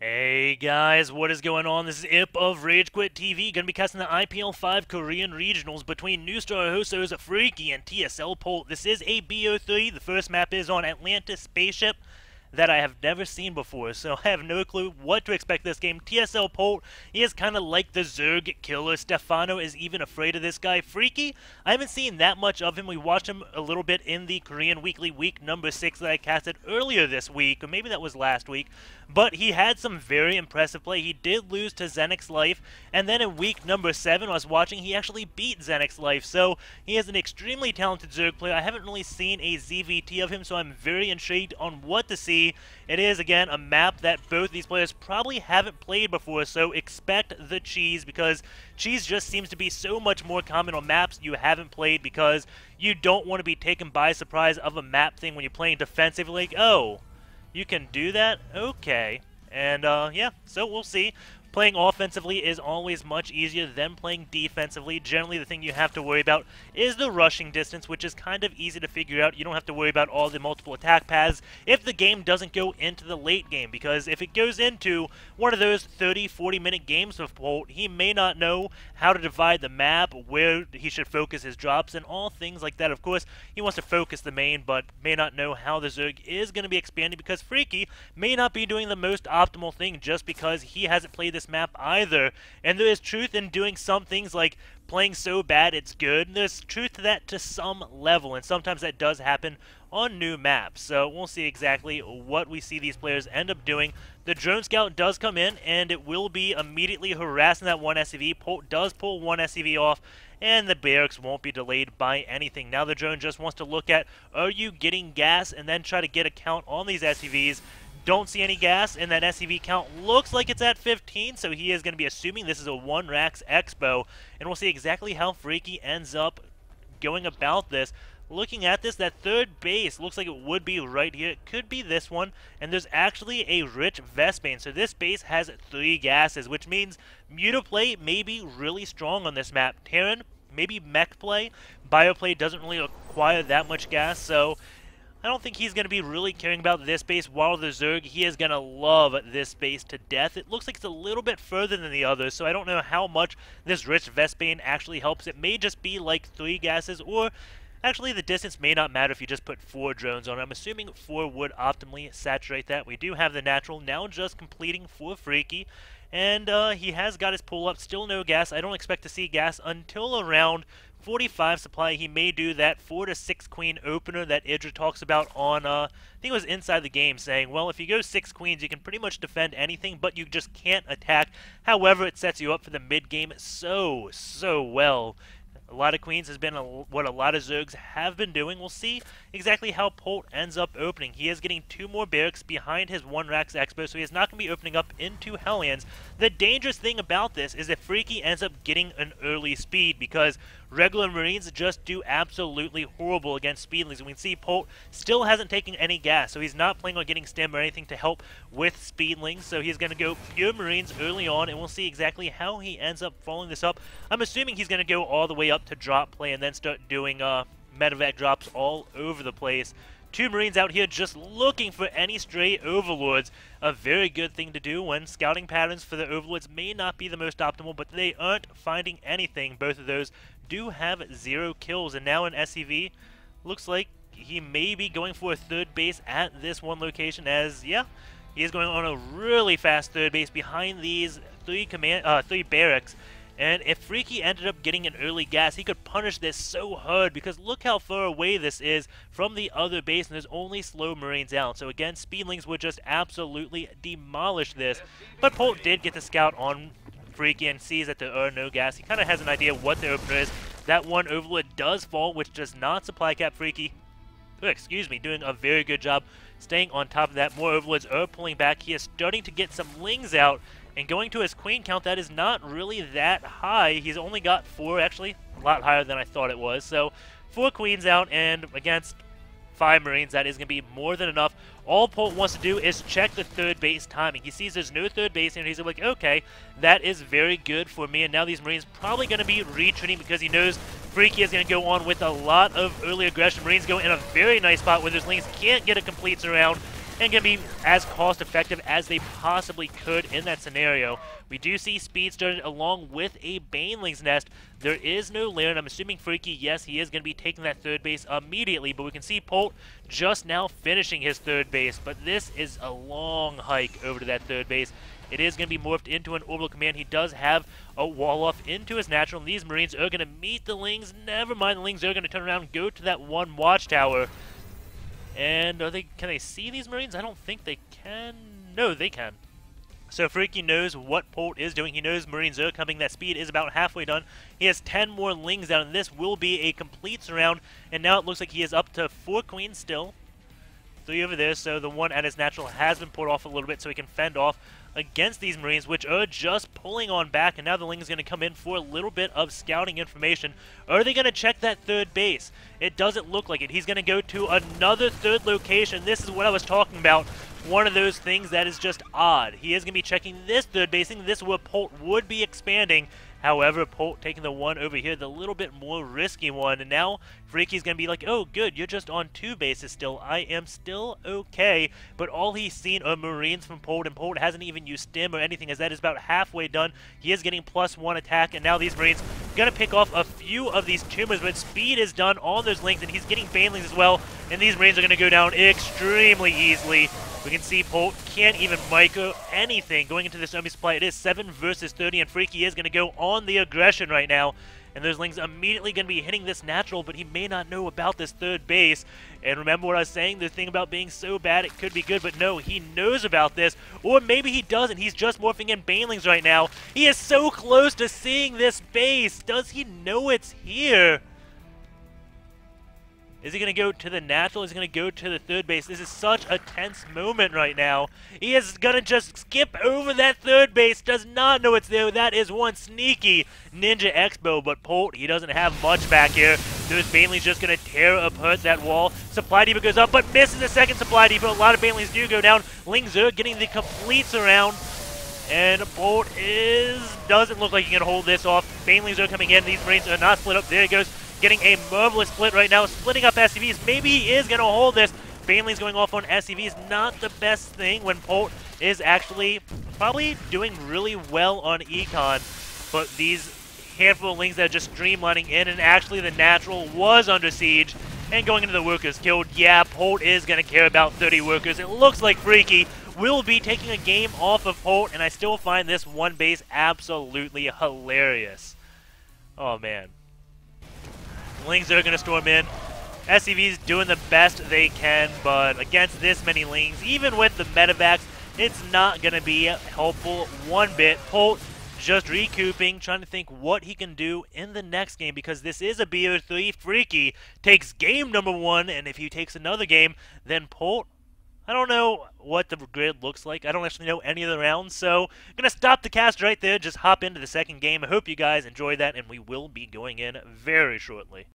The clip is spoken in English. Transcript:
Hey guys, what is going on? This is Ip of Rage Quit TV, gonna be casting the IPL5 Korean Regionals between new star hostos Freaky and TSL.Polt. This is a BO3. The first map is on Atlantis Spaceship that I have never seen before, so I have no clue what to expect this game. TSL.Polt, he is kind of like the Zerg killer. Stefano is even afraid of this guy. Freaky, I haven't seen that much of him. We watched him a little bit in the Korean Weekly Week number 6 that I casted earlier this week, or maybe that was last week, but he had some very impressive play. He did lose to Zenix Life, and then in week number 7 I was watching, he actually beat Zenix Life, so he is an extremely talented Zerg player. I haven't really seen a ZVT of him, so I'm very intrigued on what to see. It is, again, a map that both these players probably haven't played before, so expect the cheese, because cheese just seems to be so much more common on maps you haven't played, because you don't want to be taken by surprise of a map thing when you're playing defensively. Like, oh, you can do that? Okay. And, yeah, so we'll see. Playing offensively is always much easier than playing defensively. Generally, the thing you have to worry about is the rushing distance, which is kind of easy to figure out. You don't have to worry about all the multiple attack paths if the game doesn't go into the late game, because if it goes into one of those 30-40 minute games with Polt, he may not know how to divide the map, where he should focus his drops, and all things like that. Of course, he wants to focus the main, but may not know how the Zerg is going to be expanding, because Freaky may not be doing the most optimal thing just because he hasn't played this map either. And there is truth in doing some things like playing so bad it's good. And there's truth to that to some level, and sometimes that does happen on new maps. So we'll see exactly what we see these players end up doing. The drone scout does come in, and it will be immediately harassing that one SCV. Polt does pull one SCV off, and the barracks won't be delayed by anything. Now the drone just wants to look at, are you getting gas, and then try to get a count on these SCVs. Don't see any gas, and that SCV count looks like it's at 15, so he is going to be assuming this is a 1 Rax Expo, and we'll see exactly how Freaky ends up going about this. Looking at this, that third base looks like it would be right here. It could be this one, and there's actually a rich Vespane, so this base has 3 gases, which means Mutaplay may be really strong on this map. Terran, maybe Mech Play. Bioplay doesn't really require that much gas, so I don't think he's going to be really caring about this base, while the Zerg, he is going to love this base to death. It looks like it's a little bit further than the others, so I don't know how much this rich Vespane actually helps. It may just be like 3 gases, or actually the distance may not matter if you just put 4 drones on it. I'm assuming 4 would optimally saturate that. We do have the natural now just completing for Freaky, and he has got his pull up. Still no gas. I don't expect to see gas until around 45 supply. He may do that 4 to 6 queen opener that Idra talks about on, I think it was Inside the Game, saying, well, if you go 6 queens, you can pretty much defend anything, but you just can't attack. However, it sets you up for the mid-game so well. A lot of queens has been what a lot of Zergs have been doing. We'll see exactly how Polt ends up opening. He is getting 2 more barracks behind his 1 Rax Expo, so he is not going to be opening up into Hellions. The dangerous thing about this is that Freaky ends up getting an early speed, because regular Marines just do absolutely horrible against speedlings. And we can see Polt still hasn't taken any gas, so he's not planning on getting stim or anything to help with speedlings. So he's going to go pure Marines early on, and we'll see exactly how he ends up following this up. I'm assuming he's going to go all the way up to drop play and then start doing medevac drops all over the place. 2 Marines out here just looking for any stray Overlords. A very good thing to do when scouting patterns for the Overlords may not be the most optimal, but they aren't finding anything. Both of those do have 0 kills, and now an SCV looks like he may be going for a 3rd base at this one location, as, yeah, he is going on a really fast 3rd base behind these 3 barracks. And if Freaky ended up getting an early gas, he could punish this so hard, because look how far away this is from the other base, and there's only slow Marines out. So again, speedlings would just absolutely demolish this. But Polt did get the scout on Freaky and sees that there are no gas. He kind of has an idea what the opener is. That one Overlord does fall, which does not supply cap Freaky. Excuse me, doing a very good job staying on top of that. More Overlords are pulling back. He is starting to get some lings out, and going to his queen count, that is not really that high. He's only got 4, actually, a lot higher than I thought it was. So 4 queens out, and against 5 Marines, that is going to be more than enough. All Polt wants to do is check the 3rd base timing. He sees there's no 3rd base, and he's like, okay, that is very good for me. And now these Marines probably going to be retreating, because he knows Freaky is going to go on with a lot of early aggression. Marines go in a very nice spot where those lanes can't get a complete surround. and going to be as cost-effective as they possibly could in that scenario. We do see Speedster along with a Baneling's Nest. There is no Laren. I'm assuming Freaky, yes, he is going to be taking that third base immediately, but we can see Polt just now finishing his third base, but this is a long hike over to that third base. It is going to be morphed into an orbital command. He does have a wall off into his natural, and these Marines are going to meet the Lings. Never mind, the Lings are going to turn around and go to that one watchtower. And can they see these Marines? I don't think they can. No, they can. So Freaky knows what Polt is doing. He knows Marines are coming. That speed is about halfway done. He has 10 more Lings down, and this will be a complete surround. And now it looks like he is up to 4 Queens still. 3 over there, so the one at his natural has been pulled off a little bit so he can fend off against these Marines, which are just pulling on back, and now the Ling is going to come in for a little bit of scouting information. Are they going to check that third base? It doesn't look like it. He's going to go to another third location. This is what I was talking about. One of those things that is just odd. He is going to be checking this third base, and this is where Polt would be expanding. However, Polt taking the one over here, the little bit more risky one, and now Freaky's going to be like, oh, good, you're just on 2 bases still. I am still okay, but all he's seen are Marines from Polt, and Polt hasn't even used stim or anything, as that is about halfway done. He is getting +1 attack, and now these Marines going to pick off a few of these tumors, but speed is done on those Lings, and he's getting Banelings as well, and these Marines are going to go down extremely easily. We can see Polt can't even micro anything going into this army supply. It is 7 versus 30, and Freaky is going to go on the aggression right now. And those Lings immediately going to be hitting this natural, but he may not know about this third base. And remember what I was saying, the thing about being so bad it could be good, but no, he knows about this. Or maybe he doesn't. He's just morphing in Banelings right now. He is so close to seeing this base. Does he know it's here? Is he going to go to the natural? Is he going to go to the third base? This is such a tense moment right now. He is going to just skip over that third base. Does not know it's there. That is one sneaky Ninja Expo. But Polt, he doesn't have much back here. Those Banelings just going to tear apart that wall. Supply depot goes up, but misses the second supply depot. A lot of Banelings do go down. Lings are getting the complete surround. And Polt doesn't look like he can hold this off. Banelings are coming in. These Marines are not split up. There he goes. Getting a marvelous split right now, splitting up SCVs. Maybe he is going to hold this. Baneling's going off on SCVs, not the best thing when Polt is actually probably doing really well on Econ. But these handful of Lings that are just streamlining in, and actually the natural was under siege and going into the workers killed. Yeah, Polt is going to care about 30 workers. It looks like Freaky will be taking a game off of Polt, and I still find this one base absolutely hilarious. Oh, man. Lings are going to storm in. SCV's doing the best they can, but against this many Lings, even with the medevacs, it's not going to be helpful one bit. Polt just recouping, trying to think what he can do in the next game, because this is a BO3. Freaky takes game number 1, and if he takes another game, then Polt, I don't know what the grid looks like. I don't actually know any of the rounds, so I'm going to stop the cast right there, just hop into the second game. I hope you guys enjoyed that, and we will be going in very shortly.